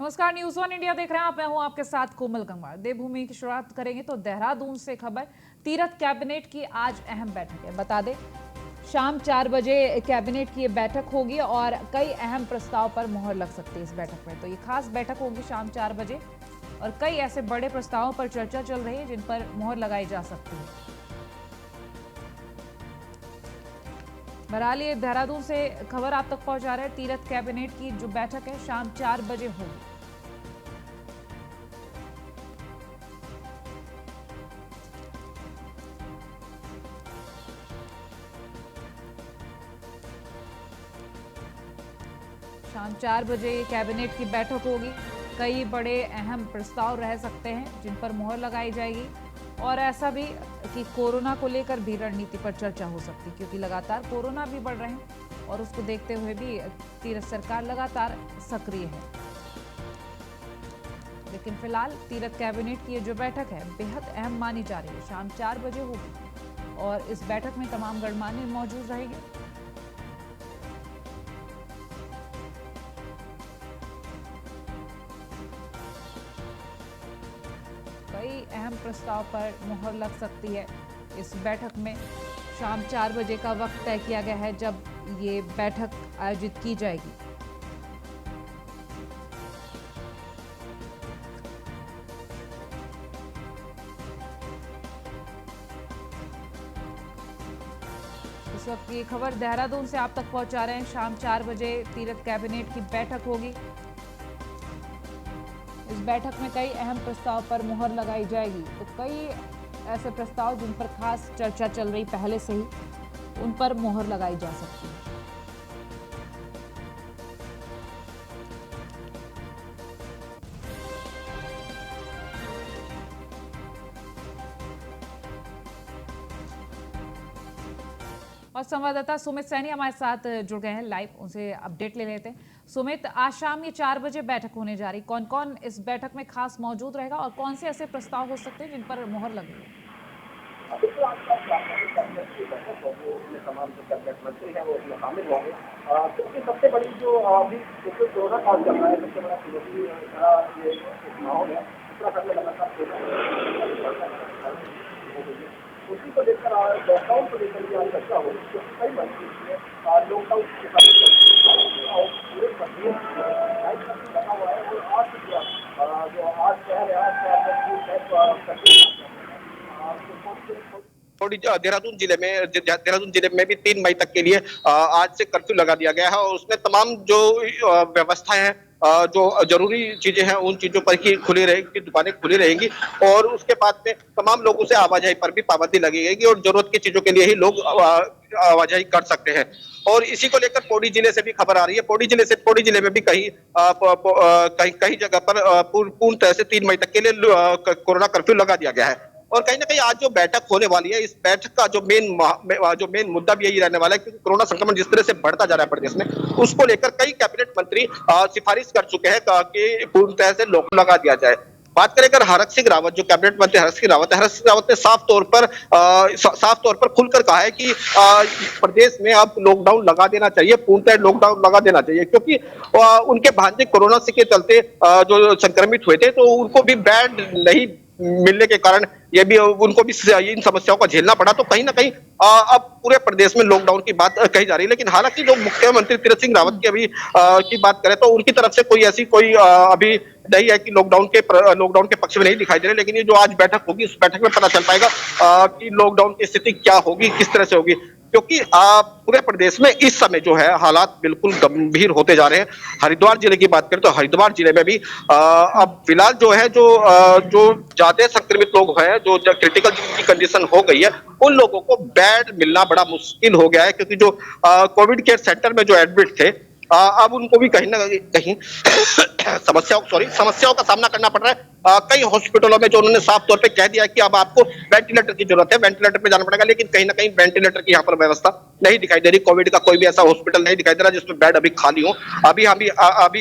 नमस्कार, news one India देख रहे हैं आप। मैं हूं आपके साथ कोमल गंगवार। देवभूमि की शुरुआत करेंगे तो देहरादून से खबर। तीरथ कैबिनेट की आज अहम बैठक है। बता दें, शाम 4 बजे कैबिनेट की ये बैठक होगी और कई अहम प्रस्ताव पर मुहर लग सकती है इस बैठक में। तो ये खास बैठक होगी शाम 4 बजे और कई ऐसे बड़े प्रस्तावों पर चर्चा चल रही है जिन पर मुहर लगाई जा सकती है। बहरहाल ये देहरादून से खबर आप तक पहुंचा रहे हैं। तीरथ कैबिनेट की जो बैठक है शाम 4 बजे होगी। शाम 4 बजे कैबिनेट की बैठक होगी। कई बड़े अहम प्रस्ताव रह सकते हैं जिन पर मुहर लगाई जाएगी और ऐसा भी कि कोरोना को लेकर भी रणनीति पर चर्चा हो सकती है, क्योंकि लगातार कोरोना भी बढ़ रहे हैं और उसको देखते हुए भी तीरथ सरकार लगातार सक्रिय है। लेकिन फिलहाल तीरथ कैबिनेट की ये जो बैठक है बेहद अहम मानी जा रही है। शाम 4 बजे होगी और इस बैठक में तमाम गणमान्य मौजूद रहेंगे। कई अहम प्रस्ताव पर मुहर लग सकती है इस बैठक में। शाम 4 बजे का वक्त तय किया गया है जब ये बैठक आयोजित की जाएगी। इस वक्त ये खबर देहरादून से आप तक पहुंचा रहे हैं। शाम 4 बजे तीरथ कैबिनेट की बैठक होगी। इस बैठक में कई अहम प्रस्ताव पर मुहर लगाई जाएगी। तो कई ऐसे प्रस्ताव जिन पर खास चर्चा चल रही पहले से ही, उन पर मुहर लगाई जा सकती है। और संवाददाता सुमित सैनी हमारे साथ जुड़ गए हैं लाइव, उनसे अपडेट ले लेते हैं। सुमित, आज शाम ये 4 बजे बैठक होने जा रही, कौन कौन इस बैठक में खास मौजूद रहेगा और कौन से ऐसे प्रस्ताव हो सकते हैं जिन पर मुहर लगेगी? तमाम जो कैबिनेट मंत्री हैं वो इसमें शामिल होंगे, क्योंकि सबसे बड़ी जो अभी कोरोना काल चल रहा है, सबसे बड़ा चुनौती ये माहौल है। उत्तराखंड में लगातार उसी को लेकर लॉकडाउन को लेकर भी आज चर्चा हो रही है, क्योंकि कई मंत्री लॉकडाउन के पूरे प्रदेश लगा हुआ है। और आज जो आज शहर है देहरादून जिले में भी 3 मई तक के लिए आज से कर्फ्यू लगा दिया गया है और उसमें तमाम जो व्यवस्थाएं हैं, जो जरूरी चीजें हैं उन चीजों पर ही खुली रहेगी, दुकानें खुली रहेंगी और उसके बाद में तमाम लोगों से आवाजाही पर भी पाबंदी लगी जाएगी और जरूरत की चीजों के लिए ही लोग आवाजाही कर सकते हैं। और इसी को लेकर पौड़ी जिले से भी खबर आ रही है। पौड़ी जिले में भी कहीं जगह पर पूर्ण तरह से 3 मई तक के लिए कोरोना कर्फ्यू लगा दिया गया है। और कहीं ना कहीं आज जो बैठक होने वाली है, इस बैठक का जो मेन मुद्दा भी यही रहने वाला है, क्योंकि कोरोना संक्रमण जिस तरह से बढ़ता जा रहा है प्रदेश में, उसको लेकर कई कैबिनेट मंत्री सिफारिश कर चुके हैं कि पूर्ण तरह से लॉकडाउन लगा दिया जाए। बात करें अगर हरक सिंह रावत, जो कैबिनेट मंत्री हरक सिंह रावत ने साफ तौर पर खुलकर कहा है कि प्रदेश में अब लॉकडाउन लगा देना चाहिए, पूर्णतः लॉकडाउन लगा देना चाहिए, क्योंकि उनके भांजे कोरोना के चलते जो संक्रमित हुए थे तो उनको भी बेड नहीं मिलने के कारण ये भी उनको भी इन समस्याओं का झेलना पड़ा। तो कहीं ना कहीं अब पूरे प्रदेश में लॉकडाउन की बात कही जा रही है। लेकिन हालांकि जो मुख्यमंत्री तीरथ सिंह रावत की अभी की बात करें तो उनकी तरफ से कोई अभी नहीं है कि लॉकडाउन के पक्ष में नहीं दिखाई दे रहे। लेकिन ये जो आज बैठक होगी, उस बैठक में पता चल पाएगा कि लॉकडाउन की स्थिति क्या होगी, किस तरह से होगी, क्योंकि पूरे प्रदेश में इस समय जो है हालात बिल्कुल गंभीर होते जा रहे हैं। हरिद्वार जिले की बात करें तो हरिद्वार जिले में भी अब फिलहाल जो है जो ज्यादा संक्रमित लोग हैं, जो क्रिटिकल की कंडीशन हो गई है, उन लोगों को बेड मिलना बड़ा मुश्किल हो गया है, क्योंकि जो कोविड केयर सेंटर में जो एडमिट थे अब उनको भी कहीं ना कहीं समस्याओं का सामना करना पड़ रहा है। कई हॉस्पिटलों में जो उन्होंने साफ तौर पे कह दिया कि अब आपको वेंटिलेटर की जरूरत है, वेंटिलेटर पे जाना पड़ेगा, लेकिन कहीं ना कहीं वेंटिलेटर की यहाँ पर व्यवस्था नहीं दिखाई दे रही। कोविड का कोई भी ऐसा हॉस्पिटल नहीं दिखाई दे रहा जिसमें बेड अभी खाली हो। अभी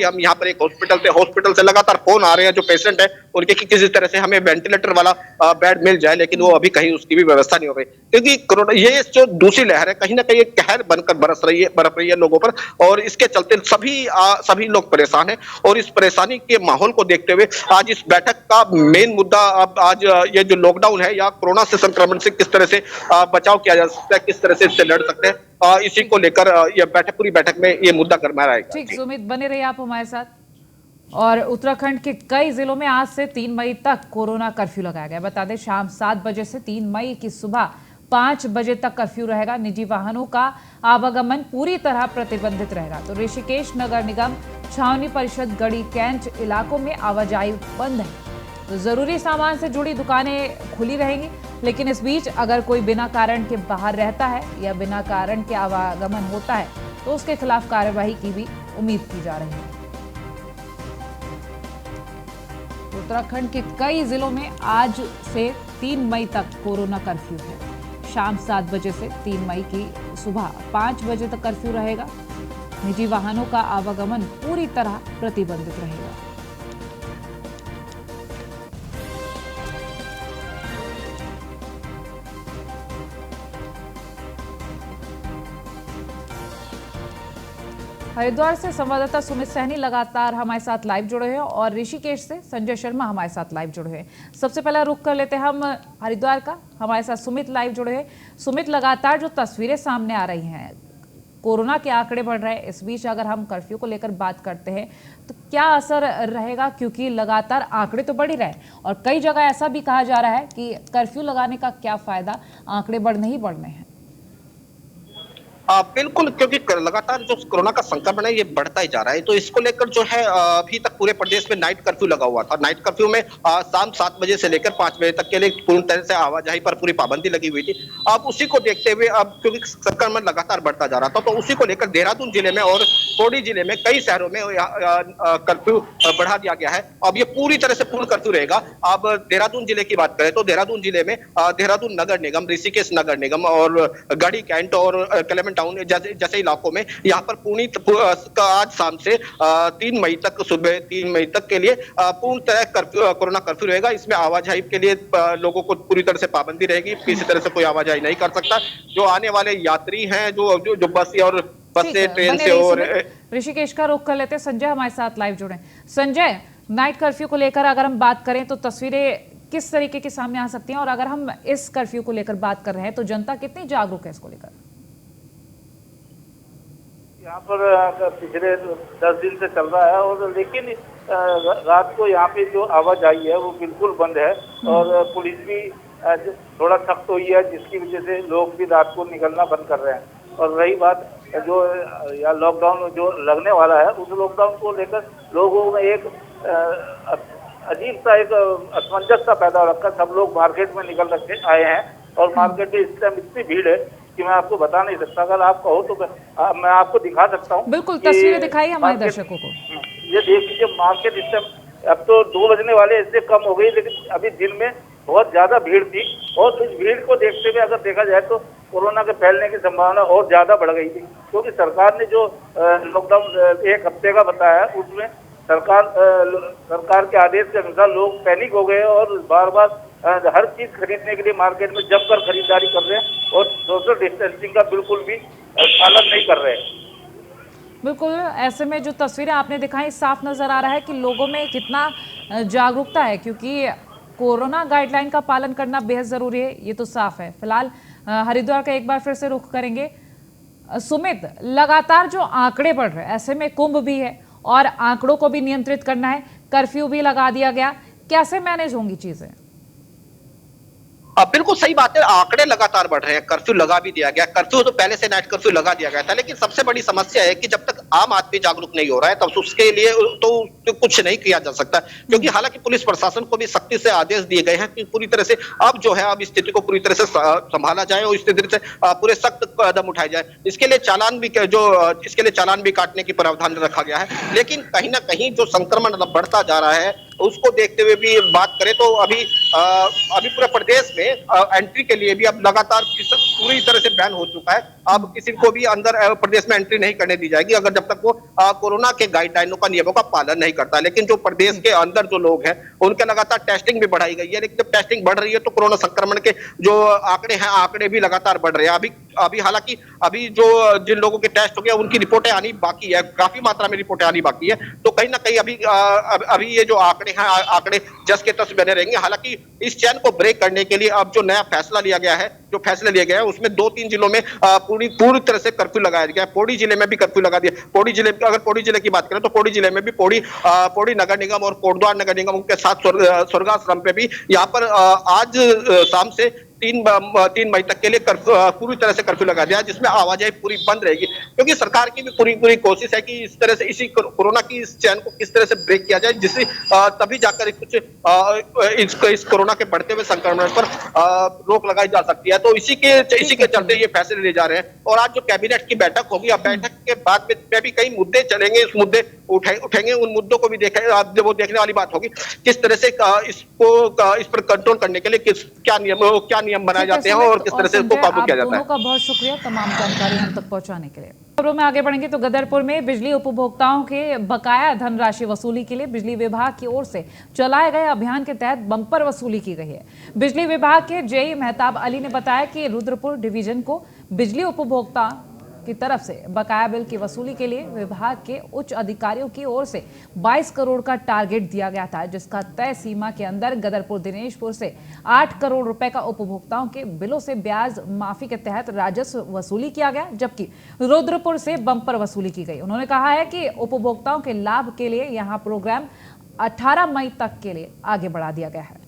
हम यहाँ पर एक हॉस्पिटल से लगातार फोन आ रहे हैं जो पेशेंट है उनके कि किसी तरह से हमें वेंटिलेटर वाला बेड मिल जाए, लेकिन वो अभी कहीं उसकी भी व्यवस्था नहीं हो रही, क्योंकि कोरोना ये जो दूसरी लहर है कहीं ना कहीं एक कहर बनकर बरस रही है लोगों पर, और इसके चलते सभी लोग परेशान हैं। और इस परेशानी के माहौल को देखते हुए आज इस बैठक का मेन मुद्दा अब आज ये जो लॉकडाउन है या कोरोना से संक्रमण से किस तरह से बचाव किया जा सकता है, किस तरह से इससे लड़ सकते हैं, इसी को लेकर ये पूरी बैठक में ये मुद्दा गरमाया रहेगा। ठीक, सुमित बने रहिए आप हमारे साथ। और उत्तराखंड के कई जिलों में आज से 3 मई तक कोरोना कर्फ्यू लगाया गया। बता दें शाम 7 बजे से 3 मई की सुबह 5 बजे तक कर्फ्यू रहेगा। निजी वाहनों का आवागमन पूरी तरह प्रतिबंधित रहेगा। तो ऋषिकेश नगर निगम, छावनी परिषद, गढ़ी कैंट इलाकों में आवाजाही बंद है। तो जरूरी सामान से जुड़ी दुकानें खुली रहेंगी, लेकिन इस बीच अगर कोई बिना कारण के बाहर रहता है या बिना कारण के आवागमन होता है तो उसके खिलाफ कार्यवाही की भी उम्मीद की जा रही है। उत्तराखंड के कई जिलों में आज से 3 मई तक कोरोना कर्फ्यू है। शाम 7 बजे से 3 मई की सुबह 5 बजे तक कर्फ्यू रहेगा। निजी वाहनों का आवागमन पूरी तरह प्रतिबंधित रहेगा। हरिद्वार से संवाददाता सुमित सहनी लगातार हमारे साथ लाइव जुड़े हैं और ऋषिकेश से संजय शर्मा हमारे साथ लाइव जुड़े हैं। सबसे पहला रुख कर लेते हैं हम हरिद्वार का। हमारे साथ सुमित लाइव जुड़े हैं। सुमित, लगातार जो तस्वीरें सामने आ रही हैं, कोरोना के आंकड़े बढ़ रहे हैं, इस बीच अगर हम कर्फ्यू को लेकर बात करते हैं तो क्या असर रहेगा, क्योंकि लगातार आंकड़े तो बढ़ ही रहे हैं और कई जगह ऐसा भी कहा जा रहा है कि कर्फ्यू लगाने का क्या फायदा, आंकड़े बढ़ने ही बढ़ने हैं। बिल्कुल, क्योंकि लगातार जो कोरोना का संक्रमण है ये बढ़ता ही जा रहा है, तो इसको लेकर जो है अभी तक पूरे प्रदेश में नाइट कर्फ्यू लगा हुआ था। नाइट कर्फ्यू में शाम 7 बजे से लेकर 5 बजे तक के लिए पूर्ण तरह से आवाजाही पर पूरी पाबंदी लगी हुई थी। अब उसी को देखते हुए अब क्योंकि संक्रमण लगातार बढ़ता जा रहा था, तो उसी को लेकर देहरादून जिले में और पौड़ी जिले में कई शहरों में कर्फ्यू बढ़ा दिया गया है। अब ये पूरी तरह से पूर्ण कर्फ्यू रहेगा। अब देहरादून जिले की बात करें तो देहरादून जिले में देहरादून नगर निगम, ऋषिकेश नगर निगम और गढ़ी कैंट और क्लेमेंट टाउन जैसे इलाकों में यहाँ पर आज शाम से 3 मई तक, सुबह 3 मई तक के लिए पूर्ण तरह कोरोना कर्फ्यू रहेगा। इसमें आवाजाही के लिए लोगों को पूरी तरह से पाबंदी रहेगी, किसी तरह से कोई आवाजाही नहीं कर सकता। जो आने वाले यात्री हैं जो बस से ट्रेन से और ऋषिकेश का रुख कर लेते हैं। संजय हमारे साथ लाइव जुड़े। संजय, नाइट कर्फ्यू को लेकर अगर हम बात करें तो तस्वीरें किस तरीके के सामने आ सकती हैं, और अगर हम इस कर्फ्यू को लेकर बात कर रहे हैं तो जनता कितनी जागरूक है इसको लेकर? यहाँ पर पिछले 10 दिन से चल रहा है, और लेकिन रात को यहाँ पे जो आवाजाही है वो बिल्कुल बंद है और पुलिस भी थोड़ा सख्त हुई है, जिसकी वजह से लोग भी रात को निकलना बंद कर रहे हैं। और रही बात जो या लॉकडाउन जो लगने वाला है, उस लॉकडाउन को लेकर लोगों में एक अजीब सा एक असमंजस सा पैदा हो रखा है। सब लोग मार्केट में निकल रखे आए हैं और मार्केट में इस टाइम इतनी भीड़ है कि मैं आपको बता नहीं सकता। अगर आप कहो तो मैं आपको दिखा सकता हूँ। बिल्कुल, तस्वीरें दिखाई हमारे दर्शकों को। ये देख लीजिए, मार्केट इस टाइम अब तो 2 बजने वाले, इससे कम हो गई, लेकिन अभी दिन में बहुत ज्यादा भीड़ थी। और इस भीड़ को देखते हुए अगर देखा जाए तो कोरोना के फैलने की संभावना और ज्यादा बढ़ गई थी, क्योंकि सरकार ने जो लॉकडाउन 1 हफ्ते का बताया उसमें सरकार के आदेश के अनुसार लोग पैनिक हो गए और बार बार हर चीज खरीदने के लिए मार्केट में जमकर खरीदारी कर रहे हैं और सोशल डिस्टेंसिंग का बिल्कुल भी पालन नहीं कर रहे हैं। बिल्कुल, ऐसे में जो तस्वीरें आपने दिखाई, साफ नजर आ रहा है कि लोगों में कितना जागरूकता है, क्योंकि कोरोना गाइडलाइन का पालन करना बेहद जरूरी है, ये तो साफ है। फिलहाल हरिद्वार का एक बार फिर से रुख करेंगे। सुमित, लगातार जो आंकड़े बढ़ रहे हैं, ऐसे में कुंभ भी है और आंकड़ों को भी नियंत्रित करना है, कर्फ्यू भी लगा दिया गया, कैसे मैनेज होंगी चीजें? बिल्कुल सही बात है, आंकड़े लगातार बढ़ रहे हैं, कर्फ्यू लगा भी दिया गया। कर्फ्यू तो पहले से नाइट कर्फ्यू लगा दिया गया था, लेकिन सबसे बड़ी समस्या है कि जब तक आम आदमी जागरूक नहीं हो रहा है तब उसके लिए तो कुछ नहीं किया जा सकता, क्योंकि हालांकि पुलिस प्रशासन को भी सख्ती से आदेश दिए गए हैं कि पूरी तरह से अब जो है अब स्थिति को पूरी तरह से संभाला जाए और स्थिति से पूरे सख्त कदम उठाए जाए। इसके लिए चालान भी काटने की प्रावधान रखा गया है। लेकिन कहीं ना कहीं जो संक्रमण बढ़ता जा रहा है, उसको देखते हुए भी बात करें तो अभी पूरे प्रदेश में एंट्री के लिए भी अब लगातार पूरी तरह से बैन हो चुका है। अब किसी को भी अंदर प्रदेश में एंट्री नहीं करने दी जाएगी अगर जब तक वो कोरोना के गाइडलाइनों का, नियमों का पालन नहीं करता। लेकिन जो प्रदेश के अंदर जो लोग हैं उनके लगातार टेस्टिंग भी बढ़ाई गई है, लेकिन जब टेस्टिंग बढ़ रही है तो कोरोना संक्रमण के जो आंकड़े हैं, आंकड़े भी लगातार बढ़ रहे हैं। अभी हालांकि अभी जो जिन लोगों के टेस्ट हो गया उनकी रिपोर्टें आनी बाकी है, काफी मात्रा में रिपोर्टें आनी बाकी है। तो कहीं ना कहीं अभी ये जो आंकड़े हैं, आंकड़े जस के तस बने रहेंगे। हालांकि इस चैन को ब्रेक करने के लिए अब जो नया फैसला लिया गया है, उसमें 2-3 जिलों में पूरी तरह से कर्फ्यू लगाया गया है। पौड़ी जिले में भी कर्फ्यू लगा दिया। अगर पौड़ी जिले की बात करें तो पौड़ी जिले में भी पौड़ी नगर निगम और कोटद्वार नगर निगम के साथ स्वर्गाश्रम पे भी यहाँ पर आज शाम से 3 मई तक के लिए पूरी तरह से कर्फ्यू लगा दिया, जिसमें आवाजाही पूरी बंद रहेगी। क्योंकि सरकार की भी पूरी कोशिश है कि इस तरह से इसी कोरोना की इस चैन को किस तरह से ब्रेक किया जाए, जिससे तभी जाकर कुछ इस कोरोना के बढ़ते हुए संक्रमण पर रोक लगाई जा सकती है। तो इसी के चलते ये फैसले लिए जा रहे हैं। और आज जो कैबिनेट की बैठक होगी, अब बैठक के बाद में भी कई मुद्दे चलेंगे, इस मुद्दे उठेंगे। उन मुद्दों को भी वो देखने वाली बात होगी किस तरह से इस पर कंट्रोल करने के लिए क्या नियम बनाए जाते हैं और किस तरह से इसको काबू किया जाता है। का बहुत शुक्रिया तमाम जानकारी हम तक पहुंचाने के लिए। खबरों में आगे बढ़ेंगे तो गदरपुर में बिजली उपभोक्ताओं के बकाया धनराशि वसूली के लिए बिजली विभाग की ओर से चलाए गए अभियान के तहत बम्पर वसूली की गई है। बिजली विभाग के जेई मेहताब अली ने बताया कि रुद्रपुर डिवीजन को बिजली उपभोक्ता की तरफ से बकाया बिल की वसूली के लिए विभाग के उच्च अधिकारियों की ओर से 22 करोड़ का टारगेट दिया गया था, जिसका तय सीमा के अंदर गदरपुर दिनेशपुर से 8 करोड़ रुपए का उपभोक्ताओं के बिलों से ब्याज माफी के तहत राजस्व वसूली किया गया, जबकि रुद्रपुर से बम्पर वसूली की गई। उन्होंने कहा है कि उपभोक्ताओं के लाभ के लिए यहाँ प्रोग्राम 18 मई तक के लिए आगे बढ़ा दिया गया है।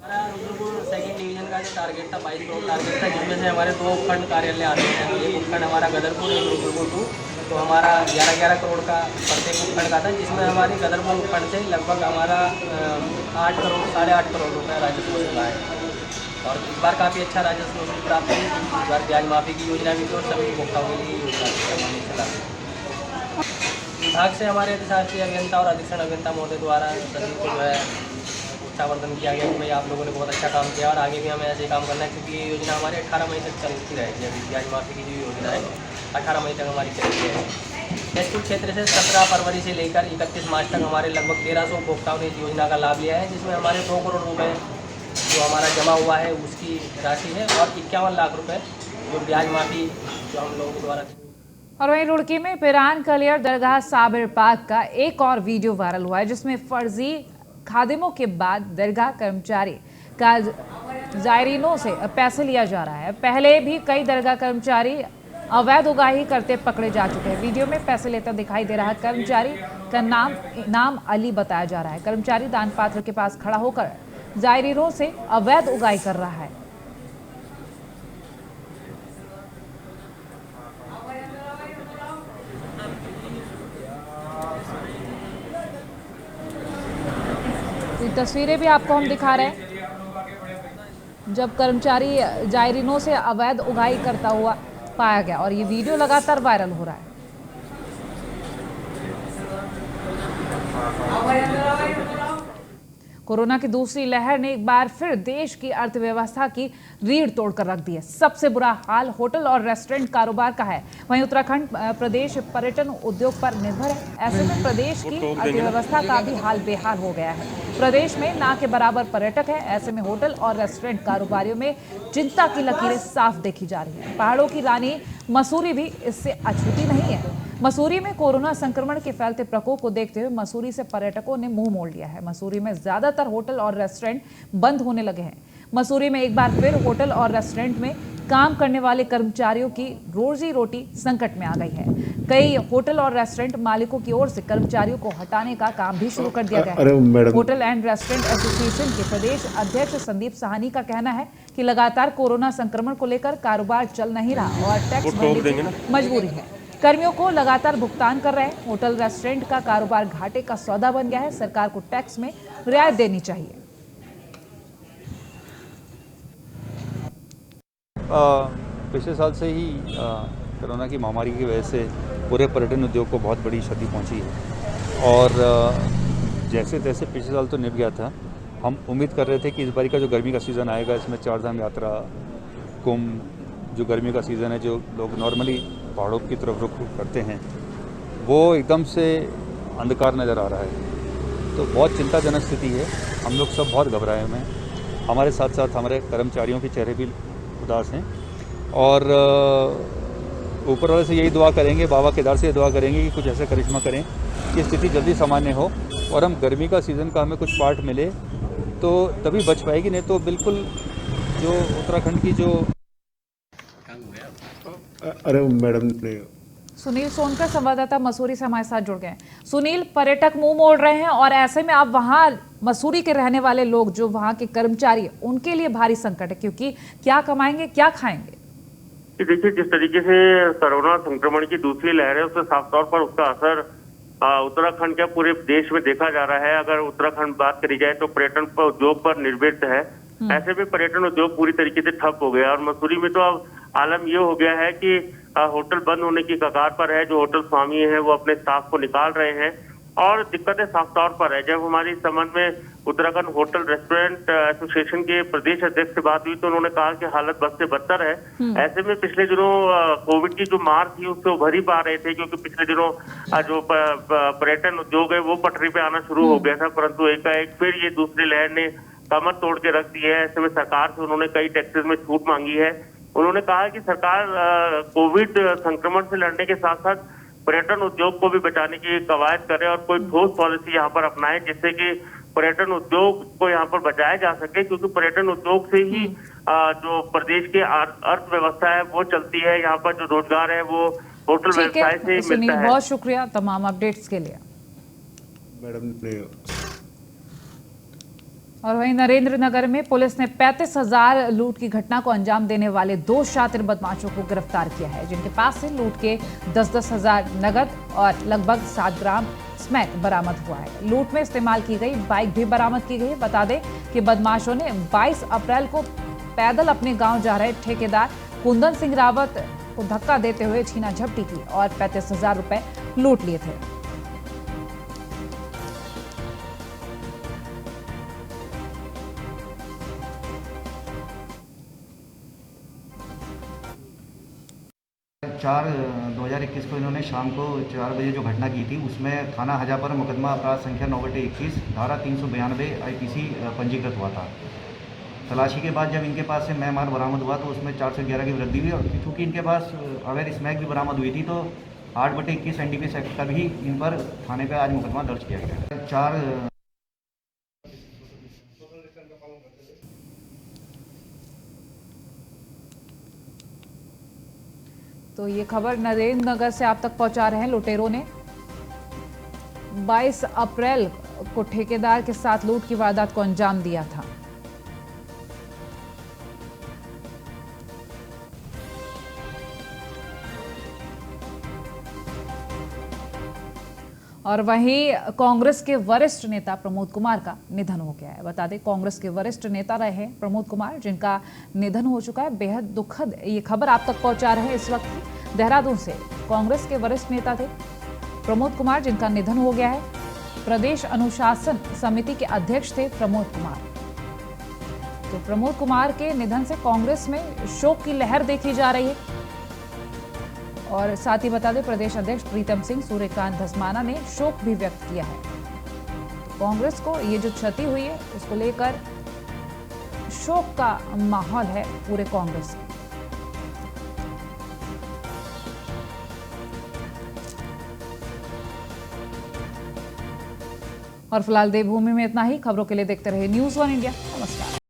हमारा रुद्रपुर सेकंड डिवीजन का जो टारगेट था 22 करोड़ टारगेट था, जिसमें से हमारे 2 उपखंड कार्यालय आते हैं। एक उपखंड हमारा गदरपुर, एक रुद्रपुर 2, तो हमारा 11 करोड़ का प्रत्येक उपखंड का था, जिसमें हमारी गदरपुर उपखंड से लगभग हमारा 8 करोड़ 8.5 करोड़ रुपये राजस्व वसूला है। और इस बार काफ़ी अच्छा राजस्व वसूल प्राप्त हुई। इस बार ब्याज माफी की योजना भी थी और सभी उपभोक्ताओं के लिए योजना चला। विभाग से हमारे अधिशासी अभियंता और अधीक्षण अभियंता महोदय द्वारा सभी को जो है उत्साहवर्धन किया गया कि भाई आप लोगों ने बहुत अच्छा काम किया और आगे भी हमें ऐसे काम करना है, क्योंकि ये योजना हमारे 18 मई तक चलती रहेगी। अभी ब्याज माफी की जो योजना है 18 मई तक हमारी चलती है। जैसपुर क्षेत्र से 17 फरवरी से लेकर 31 मार्च तक हमारे लगभग 1300 उपभोक्ताओं ने इस योजना का लाभ लिया है, जिसमें हमारे 2 करोड़ रुपये जो हमारा जमा हुआ है उसकी राशि है और 51 लाख रुपये जो ब्याज माफी जो हम लोगों द्वारा। और वहीं रुड़की में पिरान कलियर दरगाह साबिर पाक का एक और वीडियो वायरल हुआ है, जिसमें फर्जी खादिमों के बाद दरगाह कर्मचारी का जायरीनों से पैसे लिया जा रहा है। पहले भी कई दरगाह कर्मचारी अवैध उगाही करते पकड़े जा चुके हैं। वीडियो में पैसे लेता दिखाई दे रहा कर्मचारी का नाम अली बताया जा रहा है। कर्मचारी दान पात्र के पास खड़ा होकर जायरीनों से अवैध उगाही कर रहा है। तस्वीरें भी आपको हम दिखा रहे हैं जब कर्मचारी जायरीनों से अवैध उगाही करता हुआ पाया गया और ये वीडियो लगातार वायरल हो रहा है। कोरोना की दूसरी लहर ने एक बार फिर देश की अर्थव्यवस्था की रीढ़ तोड़कर रख दी है। सबसे बुरा हाल होटल और रेस्टोरेंट कारोबार का है। वहीं उत्तराखंड प्रदेश पर्यटन उद्योग पर निर्भर है। ऐसे में प्रदेश की अर्थव्यवस्था का भी हाल बेहाल हो गया है। प्रदेश में ना के बराबर पर्यटक है। ऐसे में होटल और रेस्टोरेंट कारोबारियों में चिंता की लकीरें साफ देखी जा रही है। पहाड़ों की रानी मसूरी भी इससे अछूती नहीं है। मसूरी में कोरोना संक्रमण के फैलते प्रकोप को देखते हुए मसूरी से पर्यटकों ने मुंह मोड़ लिया है। मसूरी में ज्यादातर होटल और रेस्टोरेंट बंद होने लगे हैं। मसूरी में एक बार फिर होटल और रेस्टोरेंट में काम करने वाले कर्मचारियों की रोजी रोटी संकट में आ गई है। कई होटल और रेस्टोरेंट मालिकों की ओर से कर्मचारियों को हटाने का काम भी शुरू कर दिया गया है। होटल एंड रेस्टोरेंट एसोसिएशन के प्रदेश अध्यक्ष संदीप साहनी का कहना है कि लगातार कोरोना संक्रमण को लेकर कारोबार चल नहीं रहा और टैक्स भरने की मजबूरी है। कर्मियों को लगातार भुगतान कर रहे हैं। होटल रेस्टोरेंट का कारोबार घाटे का सौदा बन गया है। सरकार को टैक्स में रियायत देनी चाहिए। पिछले साल से ही कोरोना की महामारी की वजह से पूरे पर्यटन उद्योग को बहुत बड़ी क्षति पहुंची है। और जैसे तैसे पिछले साल तो निभ गया था। हम उम्मीद कर रहे थे कि इस बारी का जो गर्मी का सीज़न आएगा इसमें चारधाम यात्रा, कुंभ, जो गर्मी का सीज़न है, जो लोग नॉर्मली पहाड़ों की तरफ रुख करते हैं, वो एकदम से अंधकार नज़र आ रहा है। तो बहुत चिंताजनक स्थिति है। हम लोग सब बहुत घबराए हुए हैं। हमारे साथ साथ हमारे कर्मचारियों के चेहरे भी उदास हैं और ऊपर वाले से यही दुआ करेंगे, बाबा केदार से ये दुआ करेंगे कि कुछ ऐसा करिश्मा करें कि स्थिति जल्दी सामान्य हो और हम गर्मी का सीज़न का हमें कुछ पार्ट मिले तो तभी बच पाएगी, नहीं तो बिल्कुल जो उत्तराखंड की जो अरे मैडम ने सुनील सोनकर संवाददाता मसूरी से हमारे साथ जुड़ गए हैं। सुनील, पर्यटक मुंह मोड़ रहे हैं और ऐसे में आप वहां मसूरी के रहने वाले लोग जो वहां के कर्मचारी हैं उनके लिए भारी संकट है, क्योंकि क्या कमाएंगे, क्या खाएंगे? देखिए, जिस तरीके से कोरोना संक्रमण की दूसरी लहर है उससे साफ तौर पर उसका असर उत्तराखंड के पूरे देश में देखा जा रहा है। अगर उत्तराखंड बात करी जाए तो पर्यटन उद्योग पर निर्भर है। ऐसे में पर्यटन उद्योग पूरी तरीके से ठप हो गया और मसूरी में तो अब आलम ये हो गया है कि होटल बंद होने की कगार पर है। जो होटल स्वामी है वो अपने स्टाफ को निकाल रहे हैं और दिक्कतें साफ तौर पर है। जब हमारी इस संबंध में उत्तराखंड होटल रेस्टोरेंट एसोसिएशन के प्रदेश अध्यक्ष से बात हुई तो उन्होंने कहा कि हालत बद से बदतर है। ऐसे में पिछले दिनों कोविड की जो मार थी उससे उभर ही पा रहे थे, क्योंकि पिछले दिनों जो पर्यटन उद्योग है वो पटरी पे आना शुरू हो गया था, परंतु एकाएक फिर ये दूसरी लहर ने कमर तोड़ के रख दी है। ऐसे में सरकार से उन्होंने कई टैक्सेस में छूट मांगी है। उन्होंने कहा कि सरकार कोविड संक्रमण से लड़ने के साथ साथ पर्यटन उद्योग को भी बचाने की कवायद करे और कोई ठोस पॉलिसी यहाँ पर अपनाए जिससे कि पर्यटन उद्योग को यहाँ पर बचाया जा सके, क्योंकि पर्यटन उद्योग से ही जो प्रदेश की अर्थव्यवस्था है वो चलती है। यहाँ पर जो रोजगार है वो होटल व्यवसाय से मिलता है। बहुत शुक्रिया तमाम अपडेट्स के लिए। मैडम ने और वहीं नरेंद्र नगर में पुलिस ने 35,000 लूट की घटना को अंजाम देने वाले 2 शातिर बदमाशों को गिरफ्तार किया है, जिनके पास से लूट के 10-10 हजार नगद और लगभग 7 ग्राम स्मैक बरामद हुआ है। लूट में इस्तेमाल की गई बाइक भी बरामद की गई। बता दें कि बदमाशों ने 22 अप्रैल को पैदल अपने गांव जा रहे ठेकेदार कुंदन सिंह रावत को धक्का देते हुए छीना झपटी की और 35,000 रुपए लूट लिए थे। चार 2021 को इन्होंने शाम को 4 बजे जो घटना की थी उसमें थाना हजापर मुकदमा अपराध संख्या 9/21 धारा 392 IPC पंजीकृत हुआ था। तलाशी के बाद जब इनके पास से मैमार बरामद हुआ तो उसमें 411 की वृद्धि हुई और चूँकि इनके पास अवैध स्मैक भी बरामद हुई थी तो 8/21 NDPS एक्ट का भी इन पर थाने पर आज मुकदमा दर्ज किया गया। तो ये खबर नरेंद्र नगर से आप तक पहुंचा रहे हैं। लुटेरों ने 22 अप्रैल को ठेकेदार के साथ लूट की वारदात को अंजाम दिया था। और वहीं कांग्रेस के वरिष्ठ नेता प्रमोद कुमार का निधन हो गया है। बता दें कांग्रेस के वरिष्ठ नेता रहे प्रमोद कुमार, जिनका निधन हो चुका है। बेहद दुखद ये खबर आप तक पहुंचा रहे हैं इस वक्त देहरादून से। कांग्रेस के वरिष्ठ नेता थे प्रमोद कुमार, जिनका निधन हो गया है। प्रदेश अनुशासन समिति के अध्यक्ष थे प्रमोद कुमार। तो प्रमोद कुमार के निधन से कांग्रेस में शोक की लहर देखी जा रही है। और साथ ही बता दें प्रदेश अध्यक्ष प्रीतम सिंह सूर्यकांत धस्माना ने शोक भी व्यक्त किया है। तो कांग्रेस को ये जो क्षति हुई है उसको लेकर शोक का माहौल है पूरे कांग्रेस में। और फिलहाल देवभूमि में इतना ही। खबरों के लिए देखते रहिए News 1 इंडिया।